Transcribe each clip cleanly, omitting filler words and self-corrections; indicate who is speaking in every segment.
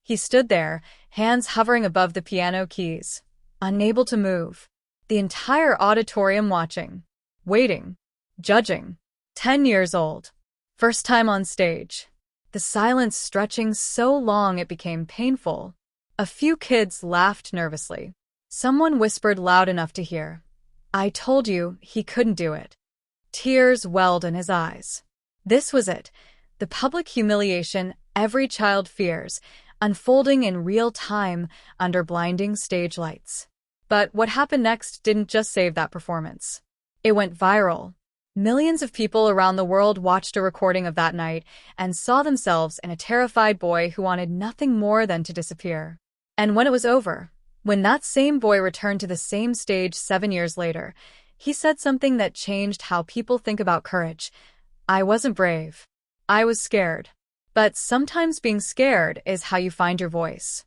Speaker 1: He stood there, hands hovering above the piano keys, unable to move. The entire auditorium watching, waiting, judging. 10 years old. First time on stage. The silence stretching so long it became painful. A few kids laughed nervously. Someone whispered loud enough to hear, "I told you he couldn't do it." Tears welled in his eyes. This was it, the public humiliation every child fears, unfolding in real time under blinding stage lights. But what happened next didn't just save that performance. It went viral. Millions of people around the world watched a recording of that night and saw themselves in a terrified boy who wanted nothing more than to disappear. And when it was over, when that same boy returned to the same stage 7 years later, he said something that changed how people think about courage. "I wasn't brave. I was scared." But sometimes being scared is how you find your voice.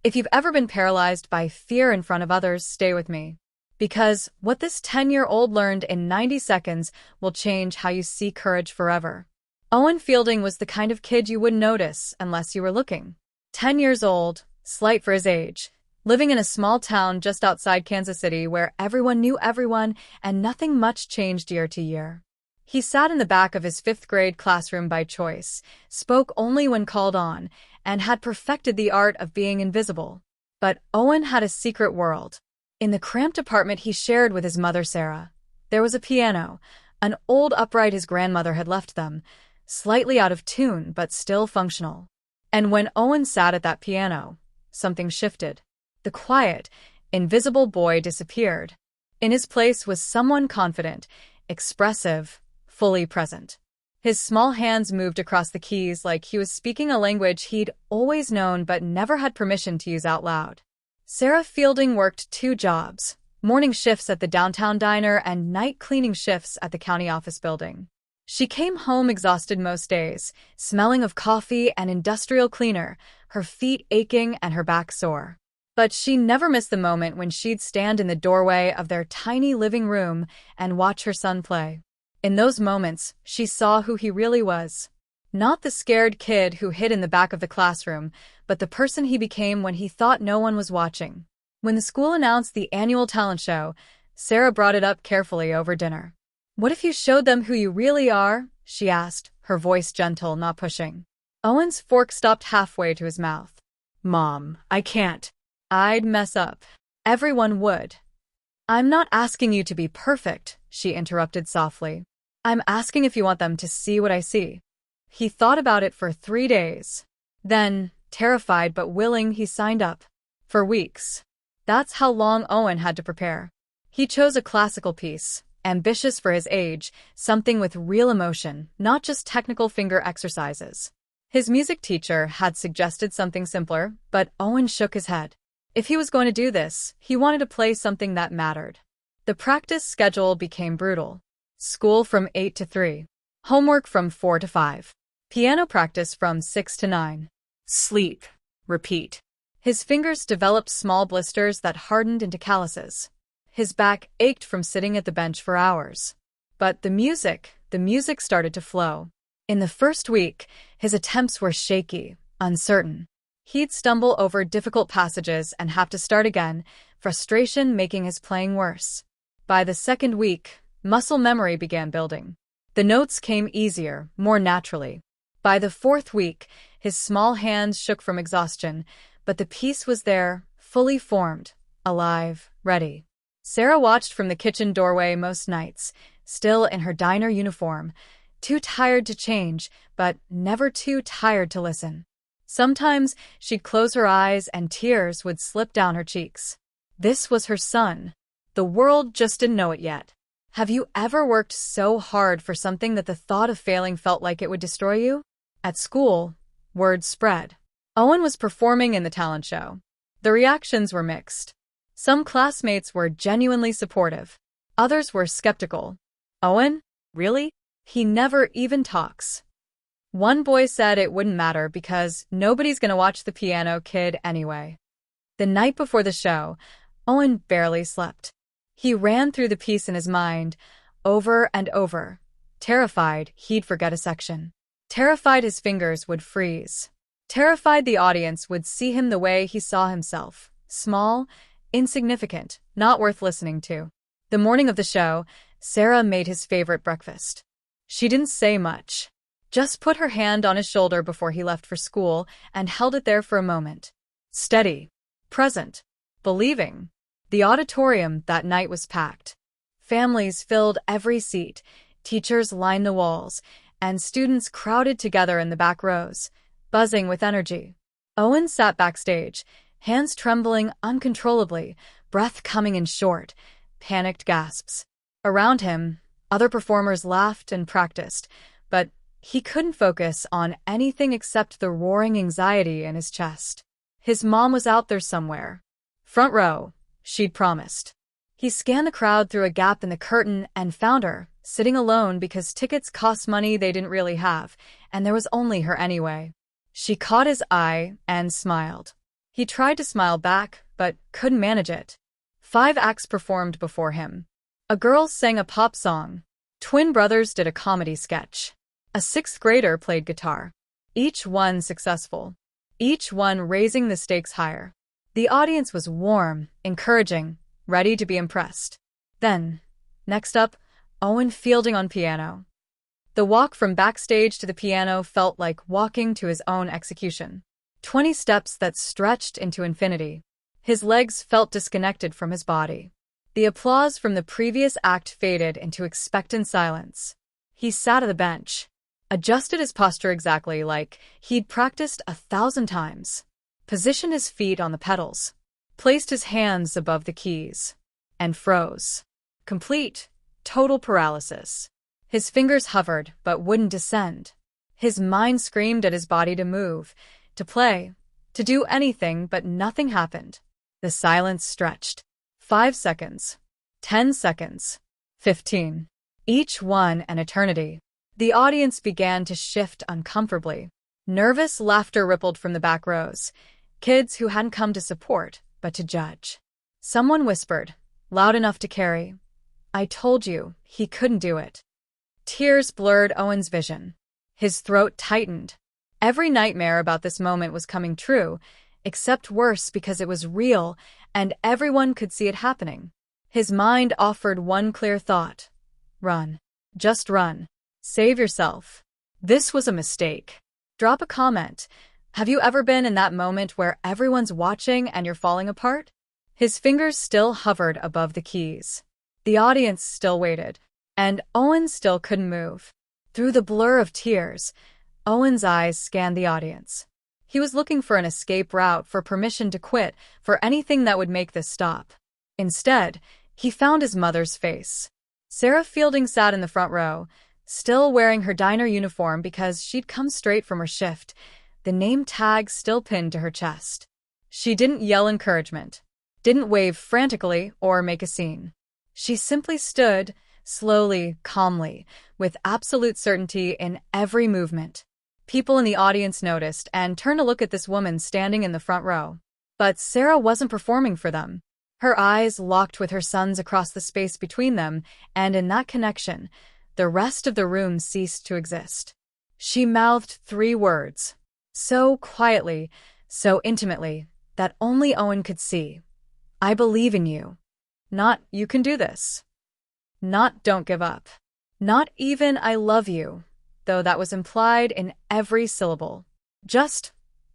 Speaker 1: If you've ever been paralyzed by fear in front of others, stay with me. Because what this 10-year-old learned in 90 seconds will change how you see courage forever. Owen Fielding was the kind of kid you wouldn't notice unless you were looking. 10 years old, slight for his age, living in a small town just outside Kansas City where everyone knew everyone and nothing much changed year to year. He sat in the back of his 5th grade classroom by choice, spoke only when called on, and had perfected the art of being invisible. But Owen had a secret world. In the cramped apartment he shared with his mother Sarah, there was a piano, an old upright his grandmother had left them, slightly out of tune but still functional. And when Owen sat at that piano, something shifted. The quiet, invisible boy disappeared. In his place was someone confident, expressive, fully present. His small hands moved across the keys like he was speaking a language he'd always known but never had permission to use out loud. Sarah Fielding worked 2 jobs, morning shifts at the downtown diner and night cleaning shifts at the county office building. She came home exhausted most days, smelling of coffee and industrial cleaner, her feet aching and her back sore. But she never missed the moment when she'd stand in the doorway of their tiny living room and watch her son play. In those moments, she saw who he really was. Not the scared kid who hid in the back of the classroom, but the person he became when he thought no one was watching. When the school announced the annual talent show, Sarah brought it up carefully over dinner. "What if you showed them who you really are?" she asked, her voice gentle, not pushing. Owen's fork stopped halfway to his mouth. "Mom, I can't. I'd mess up. Everyone would." "I'm not asking you to be perfect," she interrupted softly. "I'm asking if you want them to see what I see." He thought about it for 3 days. Then, terrified but willing, he signed up. For weeks. That's how long Owen had to prepare. He chose a classical piece, ambitious for his age, something with real emotion, not just technical finger exercises. His music teacher had suggested something simpler, but Owen shook his head. If he was going to do this, he wanted to play something that mattered. The practice schedule became brutal. School from 8 to 3. Homework from 4 to 5. Piano practice from 6 to 9. Sleep. Repeat. His fingers developed small blisters that hardened into calluses. His back ached from sitting at the bench for hours. But the music started to flow. In the first week, his attempts were shaky, uncertain. He'd stumble over difficult passages and have to start again, frustration making his playing worse. By the second week, muscle memory began building. The notes came easier, more naturally. By the 4th week, his small hands shook from exhaustion, but the piece was there, fully formed, alive, ready. Sarah watched from the kitchen doorway most nights, still in her diner uniform, too tired to change, but never too tired to listen. Sometimes she'd close her eyes and tears would slip down her cheeks. This was her son. The world just didn't know it yet. Have you ever worked so hard for something that the thought of failing felt like it would destroy you? At school, word spread. Owen was performing in the talent show. The reactions were mixed. Some classmates were genuinely supportive. Others were skeptical. "Owen? Really? He never even talks." One boy said it wouldn't matter because nobody's gonna watch the piano kid anyway. The night before the show, Owen barely slept. He ran through the piece in his mind, over and over, terrified he'd forget a section. Terrified his fingers would freeze. Terrified the audience would see him the way he saw himself. Small, insignificant, not worth listening to. The morning of the show, Sarah made his favorite breakfast. She didn't say much. Just put her hand on his shoulder before he left for school and held it there for a moment. Steady, present, believing. The auditorium that night was packed. Families filled every seat, teachers lined the walls, and students crowded together in the back rows, buzzing with energy. Owen sat backstage, hands trembling uncontrollably, breath coming in short, panicked gasps. Around him, other performers laughed and practiced, but he couldn't focus on anything except the roaring anxiety in his chest. His mom was out there somewhere. Front row, she'd promised. He scanned the crowd through a gap in the curtain and found her, sitting alone because tickets cost money they didn't really have, and there was only her anyway. She caught his eye and smiled. He tried to smile back, but couldn't manage it. 5 acts performed before him. A girl sang a pop song. Twin brothers did a comedy sketch. A 6th grader played guitar. Each one successful. Each one raising the stakes higher. The audience was warm, encouraging, ready to be impressed. Then, next up, Owen fielding on piano. The walk from backstage to the piano felt like walking to his own execution. 20 steps that stretched into infinity. His legs felt disconnected from his body. The applause from the previous act faded into expectant silence. He sat at the bench, adjusted his posture exactly like he'd practiced 1,000 times, positioned his feet on the pedals, placed his hands above the keys, and froze. Complete, total paralysis. His fingers hovered but wouldn't descend. His mind screamed at his body to move, to play, to do anything, but nothing happened. The silence stretched. 5 seconds. 10 seconds. 15. Each one an eternity. The audience began to shift uncomfortably. Nervous laughter rippled from the back rows. Kids who hadn't come to support, but to judge. Someone whispered, loud enough to carry, "I told you, he couldn't do it." Tears blurred Owen's vision. His throat tightened. Every nightmare about this moment was coming true, except worse because it was real, and everyone could see it happening. His mind offered one clear thought. Run. Just run. Save yourself. This was a mistake. Drop a comment. Have you ever been in that moment where everyone's watching and you're falling apart? His fingers still hovered above the keys. The audience still waited, and Owen still couldn't move. Through the blur of tears, Owen's eyes scanned the audience. He was looking for an escape route, for permission to quit, for anything that would make this stop. Instead, he found his mother's face. Sarah Fielding sat in the front row, still wearing her diner uniform because she'd come straight from her shift, the name tag still pinned to her chest. She didn't yell encouragement, didn't wave frantically or make a scene. She simply stood, slowly, calmly, with absolute certainty in every movement. People in the audience noticed and turned to look at this woman standing in the front row. But Sarah wasn't performing for them. Her eyes locked with her son's across the space between them, and in that connection, the rest of the room ceased to exist. She mouthed 3 words, so quietly, so intimately, that only Owen could see. "I believe in you." Not, "You can do this." Not, "Don't give up." Not even, "I love you," though that was implied in every syllable. Just,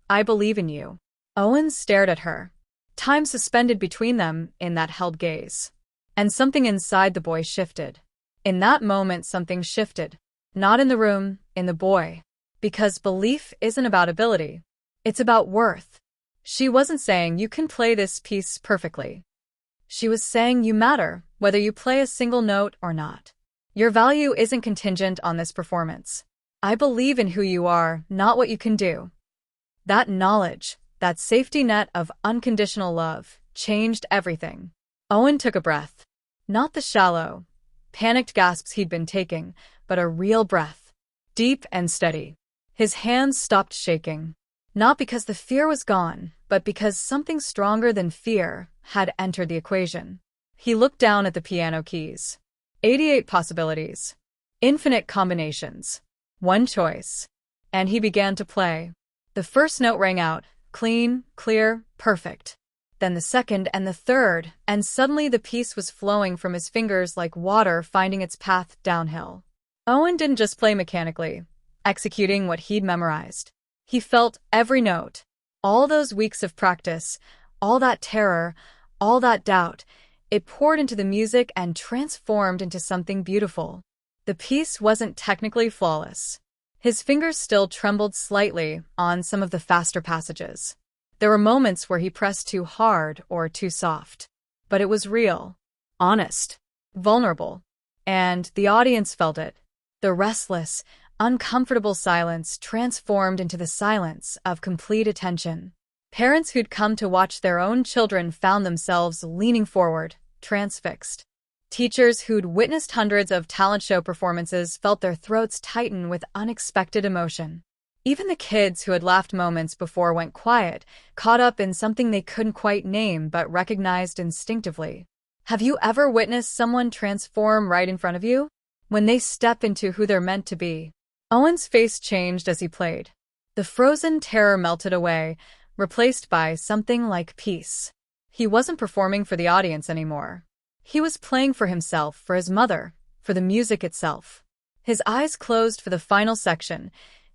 Speaker 1: "I believe in you." Owen stared at her. Time suspended between them in that held gaze. And something inside the boy shifted. In that moment, something shifted. Not in the room, in the boy. Because belief isn't about ability. It's about worth. She wasn't saying, "You can play this piece perfectly." She was saying, "You matter, whether you play a single note or not. Your value isn't contingent on this performance. I believe in who you are, not what you can do." That knowledge, that safety net of unconditional love, changed everything. Owen took a breath. Not the shallow, panicked gasps he'd been taking, but a real breath. Deep and steady. His hands stopped shaking. Not because the fear was gone, but because something stronger than fear had entered the equation. He looked down at the piano keys. 88 possibilities. Infinite combinations. One choice. And he began to play. The first note rang out, clean, clear, perfect. Then the second and the third, and suddenly the piece was flowing from his fingers like water finding its path downhill. Owen didn't just play mechanically, executing what he'd memorized. He felt every note. All those weeks of practice, all that terror, all that doubt, it poured into the music and transformed into something beautiful. The piece wasn't technically flawless. His fingers still trembled slightly on some of the faster passages. There were moments where he pressed too hard or too soft. But it was real, honest, vulnerable. And the audience felt it. The restless, uncomfortable silence transformed into the silence of complete attention. Parents who'd come to watch their own children found themselves leaning forward, transfixed. Teachers who'd witnessed hundreds of talent show performances felt their throats tighten with unexpected emotion. Even the kids who had laughed moments before went quiet, caught up in something they couldn't quite name but recognized instinctively. Have you ever witnessed someone transform right in front of you? When they step into who they're meant to be. Owen's face changed as he played. The frozen terror melted away, replaced by something like peace. He wasn't performing for the audience anymore. He was playing for himself, for his mother, for the music itself. His eyes closed for the final section,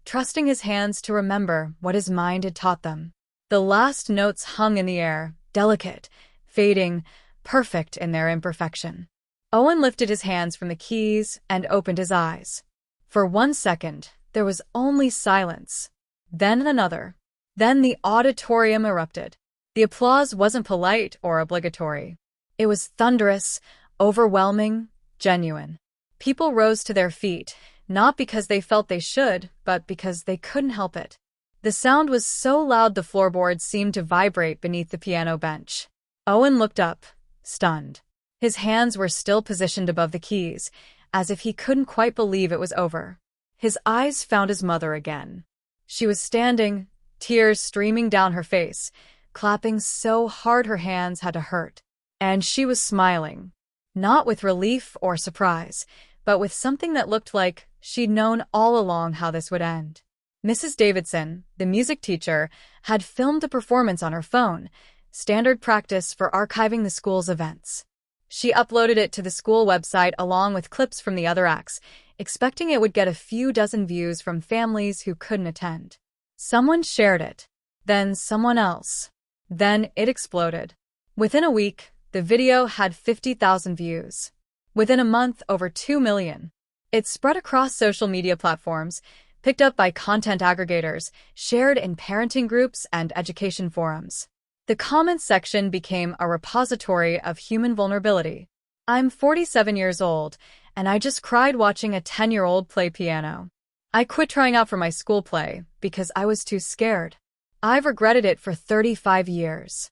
Speaker 1: trusting his hands to remember what his mind had taught them. The last notes hung in the air, delicate, fading, perfect in their imperfection. Owen lifted his hands from the keys and opened his eyes. For 1 second, there was only silence. Then another. Then the auditorium erupted. The applause wasn't polite or obligatory. It was thunderous, overwhelming, genuine. People rose to their feet, not because they felt they should, but because they couldn't help it. The sound was so loud the floorboards seemed to vibrate beneath the piano bench. Owen looked up, stunned. His hands were still positioned above the keys, as if he couldn't quite believe it was over. His eyes found his mother again. She was standing, tears streaming down her face, clapping so hard her hands had to hurt. And she was smiling, not with relief or surprise, but with something that looked like she'd known all along how this would end. Mrs. Davidson, the music teacher, had filmed the performance on her phone, standard practice for archiving the school's events. She uploaded it to the school website along with clips from the other acts, expecting it would get a few dozen views from families who couldn't attend. Someone shared it, then someone else. Then it exploded. Within a week, the video had 50,000 views. Within a month, over 2 million. It spread across social media platforms, picked up by content aggregators, shared in parenting groups and education forums. The comments section became a repository of human vulnerability. I'm 47 years old, and I just cried watching a 10-year-old play piano. I quit trying out for my school play because I was too scared. I've regretted it for 35 years.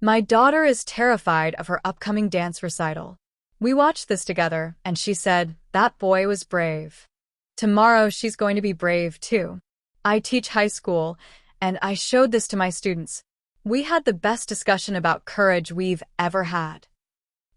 Speaker 1: My daughter is terrified of her upcoming dance recital. We watched this together, and she said, that boy was brave. Tomorrow she's going to be brave too. I teach high school, and I showed this to my students. We had the best discussion about courage we've ever had.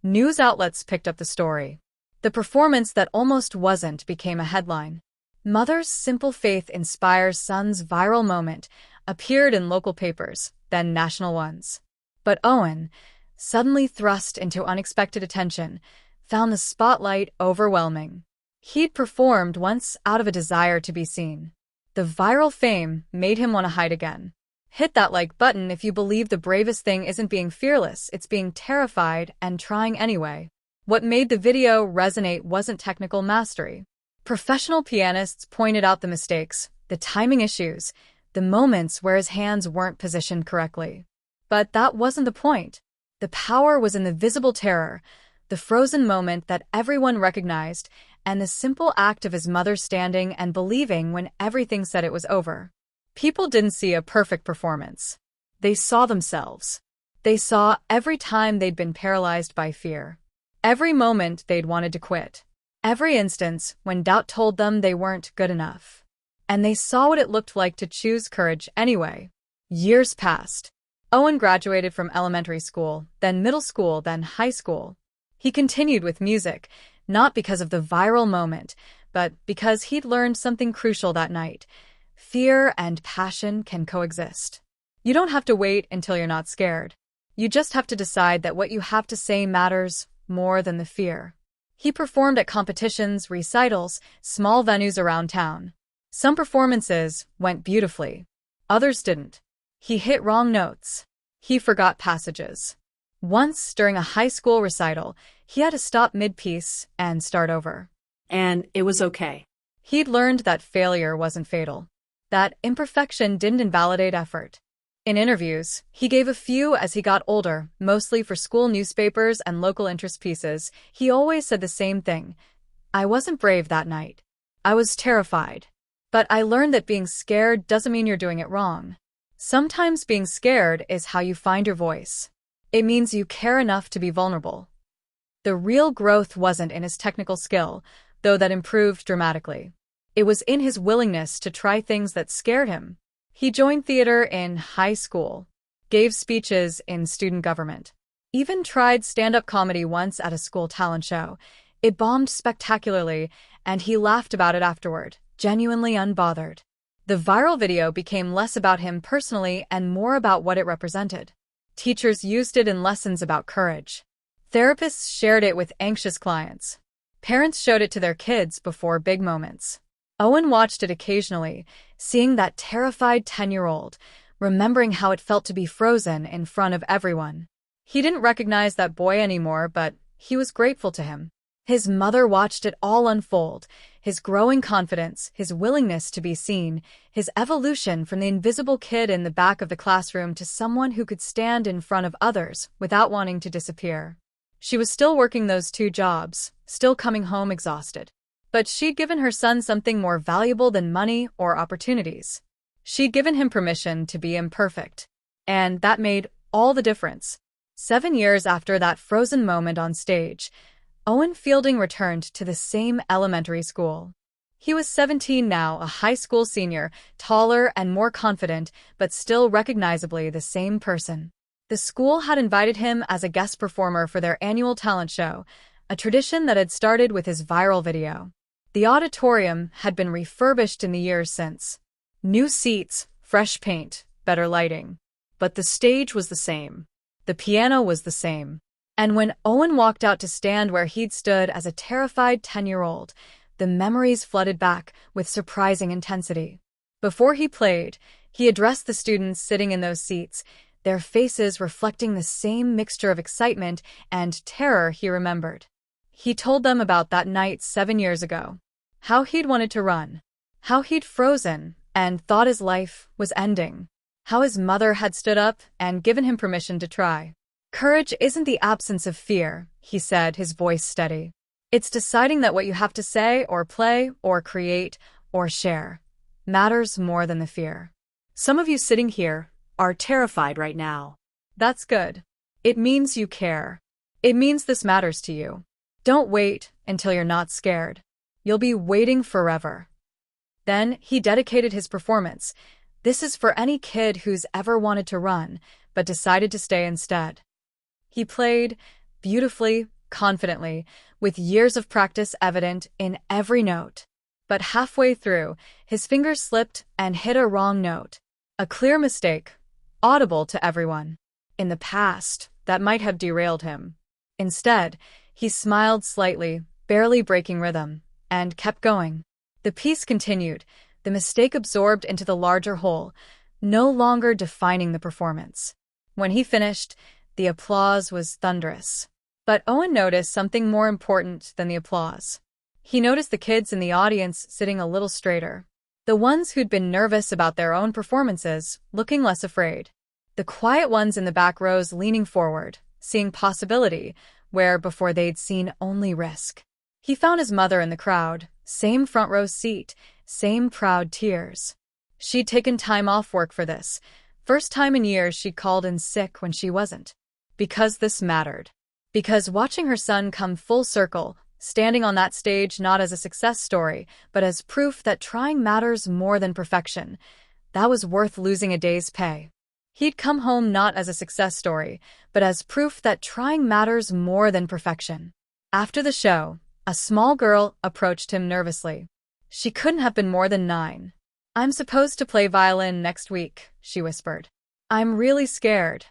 Speaker 1: News outlets picked up the story. The performance that almost wasn't became a headline. Mother's simple faith inspires son's viral moment appeared in local papers, then national ones. But Owen, suddenly thrust into unexpected attention, found the spotlight overwhelming. He'd performed once out of a desire to be seen. The viral fame made him want to hide again. Hit that like button if you believe the bravest thing isn't being fearless, it's being terrified and trying anyway. What made the video resonate wasn't technical mastery. Professional pianists pointed out the mistakes, the timing issues, the moments where his hands weren't positioned correctly. But that wasn't the point. The power was in the visible terror, the frozen moment that everyone recognized, and the simple act of his mother standing and believing when everything said it was over. People didn't see a perfect performance. They saw themselves. They saw every time they'd been paralyzed by fear. Every moment they'd wanted to quit. Every instance when doubt told them they weren't good enough. And they saw what it looked like to choose courage anyway. Years passed. Owen graduated from elementary school, then middle school, then high school. He continued with music, not because of the viral moment, but because he'd learned something crucial that night. Fear and passion can coexist. You don't have to wait until you're not scared. You just have to decide that what you have to say matters more than the fear. He performed at competitions, recitals, small venues around town. Some performances went beautifully. Others didn't. He hit wrong notes. He forgot passages. Once, during a high school recital, he had to stop mid-piece and start over.
Speaker 2: And it was okay.
Speaker 1: He'd learned that failure wasn't fatal, that imperfection didn't invalidate effort. In interviews, he gave a few as he got older, mostly for school newspapers and local interest pieces. He always said the same thing. I wasn't brave that night. I was terrified. But I learned that being scared doesn't mean you're doing it wrong. Sometimes being scared is how you find your voice. It means you care enough to be vulnerable. The real growth wasn't in his technical skill, though that improved dramatically. It was in his willingness to try things that scared him. He joined theater in high school, gave speeches in student government, even tried stand-up comedy once at a school talent show. It bombed spectacularly, and he laughed about it afterward, genuinely unbothered. The viral video became less about him personally and more about what it represented. Teachers used it in lessons about courage. Therapists shared it with anxious clients. Parents showed it to their kids before big moments. Owen watched it occasionally, seeing that terrified 10-year-old, remembering how it felt to be frozen in front of everyone. He didn't recognize that boy anymore, but he was grateful to him. His mother watched it all unfold, his growing confidence, his willingness to be seen, his evolution from the invisible kid in the back of the classroom to someone who could stand in front of others without wanting to disappear. She was still working those 2 jobs, still coming home exhausted. But she'd given her son something more valuable than money or opportunities. She'd given him permission to be imperfect. And that made all the difference. 7 years after that frozen moment on stage, Owen Fielding returned to the same elementary school. He was 17 now, a high school senior, taller and more confident, but still recognizably the same person. The school had invited him as a guest performer for their annual talent show, a tradition that had started with his viral video. The auditorium had been refurbished in the years since. New seats, fresh paint, better lighting. But the stage was the same. The piano was the same. And when Owen walked out to stand where he'd stood as a terrified 10-year-old, the memories flooded back with surprising intensity. Before he played, he addressed the students sitting in those seats, their faces reflecting the same mixture of excitement and terror he remembered. He told them about that night 7 years ago. How he'd wanted to run. How he'd frozen and thought his life was ending. How his mother had stood up and given him permission to try. Courage isn't the absence of fear, he said, his voice steady. It's deciding that what you have to say or play or create or share matters more than the fear. Some of you sitting here are terrified right now. That's good. It means you care. It means this matters to you. Don't wait until you're not scared. You'll be waiting forever. Then he dedicated his performance. This is for any kid who's ever wanted to run, but decided to stay instead. He played beautifully, confidently, with years of practice evident in every note. But halfway through, his fingers slipped and hit a wrong note. A clear mistake, audible to everyone. In the past, that might have derailed him. Instead, he smiled slightly, barely breaking rhythm, and kept going. The piece continued, the mistake absorbed into the larger whole, no longer defining the performance. When he finished, the applause was thunderous. But Owen noticed something more important than the applause. He noticed the kids in the audience sitting a little straighter. The ones who'd been nervous about their own performances, looking less afraid. The quiet ones in the back rows leaning forward, seeing possibility, where before they'd seen only risk. He found his mother in the crowd, same front row seat, same proud tears. She'd taken time off work for this. First time in years she'd called in sick when she wasn't. Because this mattered. Because watching her son come full circle, standing on that stage not as a success story, but as proof that trying matters more than perfection, that was worth losing a day's pay. He'd come home not as a success story, but as proof that trying matters more than perfection. After the show, a small girl approached him nervously. She couldn't have been more than 9. I'm supposed to play violin next week, she whispered. I'm really scared.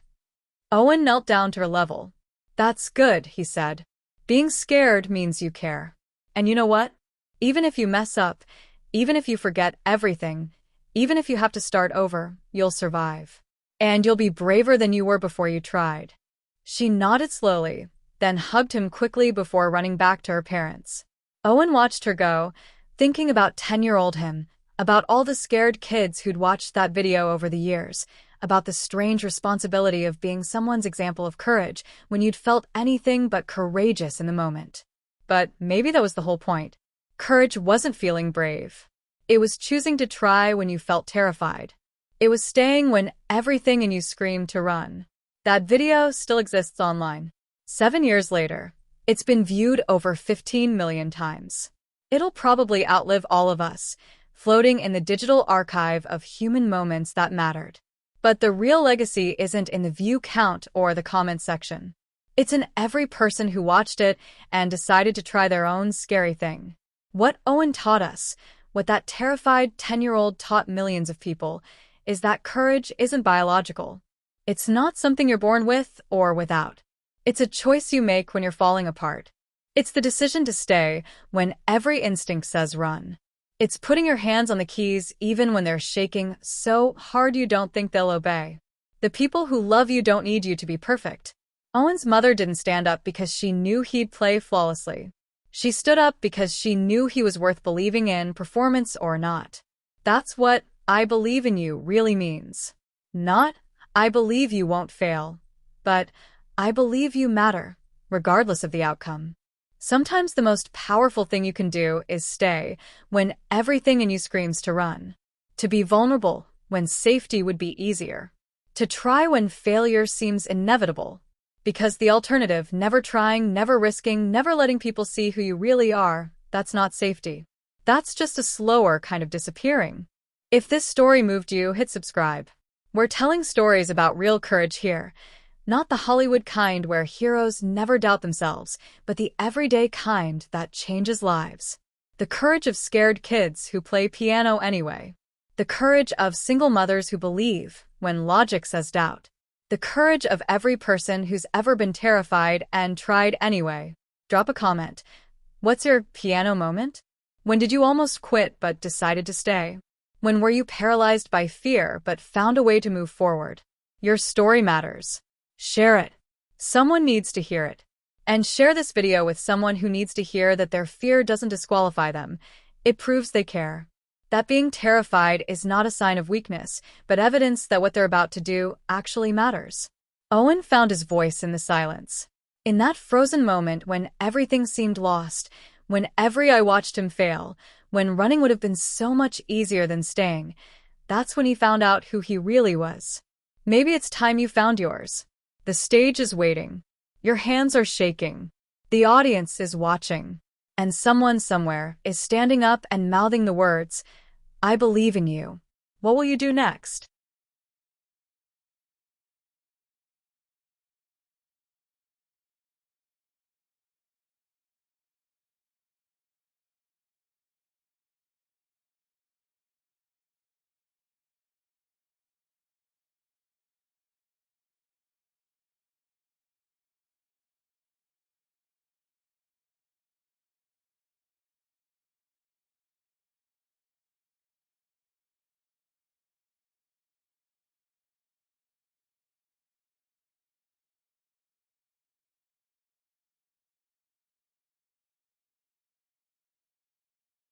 Speaker 1: Owen knelt down to her level. That's good, he said. Being scared means you care. And you know what? Even if you mess up, even if you forget everything, even if you have to start over, you'll survive. And you'll be braver than you were before you tried. She nodded slowly, then hugged him quickly before running back to her parents. Owen watched her go, thinking about 10-year-old him, about all the scared kids who'd watched that video over the years, about the strange responsibility of being someone's example of courage when you'd felt anything but courageous in the moment. But maybe that was the whole point. Courage wasn't feeling brave. It was choosing to try when you felt terrified. It was staying when everything in you screamed to run. That video still exists online. 7 years later, it's been viewed over 15 million times. It'll probably outlive all of us, floating in the digital archive of human moments that mattered. But the real legacy isn't in the view count or the comment section. It's in every person who watched it and decided to try their own scary thing. What Owen taught us, what that terrified 10-year-old taught millions of people, is that courage isn't biological. It's not something you're born with or without. It's a choice you make when you're falling apart. It's the decision to stay when every instinct says run. It's putting your hands on the keys even when they're shaking so hard you don't think they'll obey. The people who love you don't need you to be perfect. Owen's mother didn't stand up because she knew he'd play flawlessly. She stood up because she knew he was worth believing in, performance or not. That's what "I believe in you" really means. Not "I believe you won't fail," but "I believe you matter," regardless of the outcome. Sometimes the most powerful thing you can do is stay when everything in you screams to run. To be vulnerable when safety would be easier. To try when failure seems inevitable. Because the alternative, never trying, never risking, never letting people see who you really are, that's not safety. That's just a slower kind of disappearing. If this story moved you, hit subscribe. We're telling stories about real courage here. Not the Hollywood kind where heroes never doubt themselves, but the everyday kind that changes lives. The courage of scared kids who play piano anyway. The courage of single mothers who believe when logic says doubt. The courage of every person who's ever been terrified and tried anyway. Drop a comment. What's your piano moment? When did you almost quit but decided to stay? When were you paralyzed by fear but found a way to move forward? Your story matters. Share it. Someone needs to hear it. And share this video with someone who needs to hear that their fear doesn't disqualify them. It proves they care. That being terrified is not a sign of weakness, but evidence that what they're about to do actually matters. Owen found his voice in the silence. In that frozen moment when everything seemed lost, when every eye watched him fail, when running would have been so much easier than staying, that's when he found out who he really was. Maybe it's time you found yours. The stage is waiting. Your hands are shaking. The audience is watching. And someone somewhere is standing up and mouthing the words, "I believe in you." What will you do next?